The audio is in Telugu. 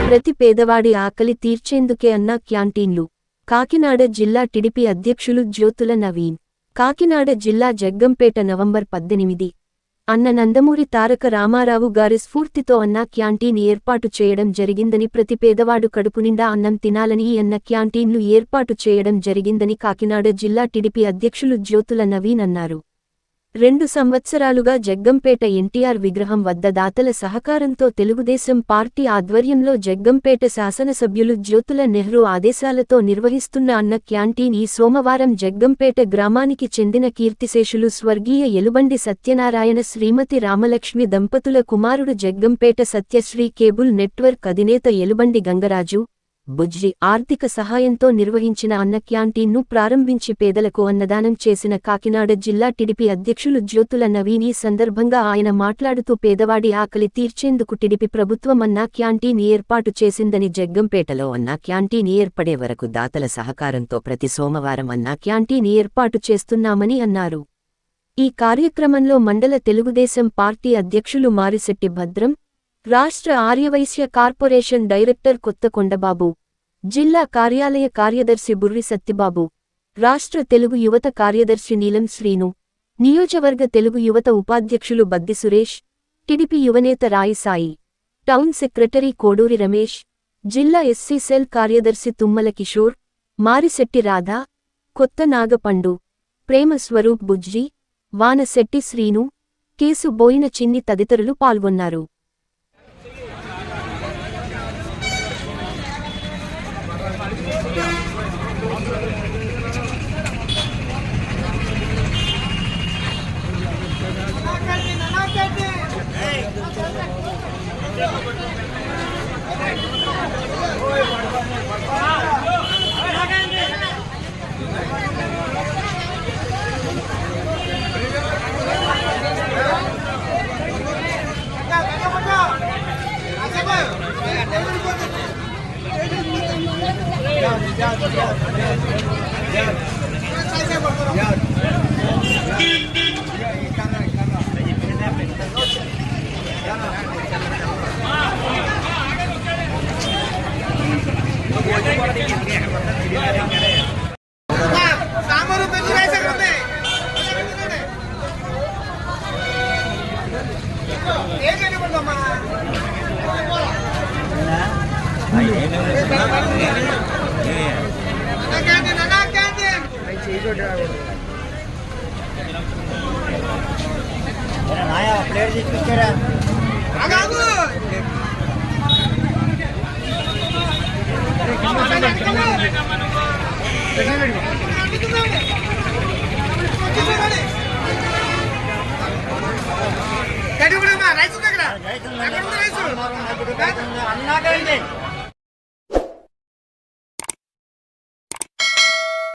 ప్రతి పేదవాడి ఆకలి తీర్చేందుకే అన్న క్యాంటీన్లు. కాకినాడ జిల్లా టీడీపీ అధ్యక్షులు జ్యోతుల నవీన్. కాకినాడ జిల్లా జగ్గంపేట నవంబర్ 18. అన్న నందమూరి తారక రామారావు గారి స్ఫూర్తితో అన్న క్యాంటీన్ ఏర్పాటు చేయడం జరిగిందని, ప్రతి పేదవాడు కడుపునిండా అన్నం తినాలని ఈ అన్న క్యాంటీన్లు ఏర్పాటు చేయడం జరిగిందని కాకినాడ జిల్లా టీడీపీ అధ్యక్షులు జ్యోతుల నవీన్ అన్నారు. 2 సంవత్సరాలుగా జగ్గంపేట ఎన్టీఆర్ విగ్రహం వద్ద దాతల సహకారంతో తెలుగుదేశం పార్టీ ఆధ్వర్యంలో జగ్గంపేట శాసనసభ్యులు జ్యోతుల నెహ్రూ ఆదేశాలతో నిర్వహిస్తున్న అన్న క్యాంటీన్ ఈ సోమవారం జగ్గంపేట గ్రామానికి చెందిన కీర్తిశేషులు స్వర్గీయ ఎలుబండి సత్యనారాయణ శ్రీమతి రామలక్ష్మి దంపతుల కుమారుడు జగ్గంపేట సత్యశ్రీ కేబుల్ నెట్వర్క్ అధినేత ఎలుబండి గంగరాజు బుజ్జి ఆర్థిక సహాయంతో నిర్వహించిన అన్న క్యాంటీన్ను ప్రారంభించి పేదలకు అన్నదానం చేసిన కాకినాడ జిల్లా టీడీపీ అధ్యక్షులు జ్యోతుల నవీన్. ఈ సందర్భంగా ఆయన మాట్లాడుతూ, పేదవాడి ఆకలి తీర్చేందుకు టీడీపీ ప్రభుత్వం అన్న క్యాంటీన్ ఏర్పాటు చేసిందని, జగ్గంపేటలో అన్న క్యాంటీన్ ఏర్పడే వరకు దాతల సహకారంతో ప్రతి సోమవారం అన్న క్యాంటీన్ ఏర్పాటు చేస్తున్నామని అన్నారు. ఈ కార్యక్రమంలో మండల తెలుగుదేశం పార్టీ అధ్యక్షులు మారిశెట్టి భద్రం, రాష్ట్ర ఆర్యవైశ్య కార్పొరేషన్ డైరెక్టర్ కొత్తకొండబాబు, జిల్లా కార్యాలయ కార్యదర్శి బుర్రి సత్తిబాబు, రాష్ట్ర తెలుగు యువత కార్యదర్శి నీలం శ్రీను, నియోజకవర్గ తెలుగు యువత ఉపాధ్యక్షులు బద్ది సురేష్, టీడీపీ యువనేత రాయి సాయి, టౌన్ సెక్రటరీ కోడూరి రమేష్, జిల్లా ఎస్సీ సెల్ కార్యదర్శి తుమ్మల కిషోర్, మారిశెట్టి రాధా, కొత్త నాగపండు, ప్రేమ స్వరూప్ బుజ్జి, వానశెట్టి శ్రీను, కేసు బోయిన చిన్ని తదితరులు పాల్గొన్నారు. ప్లేట్ తీసుకొచ్చారా? అన్నాకండి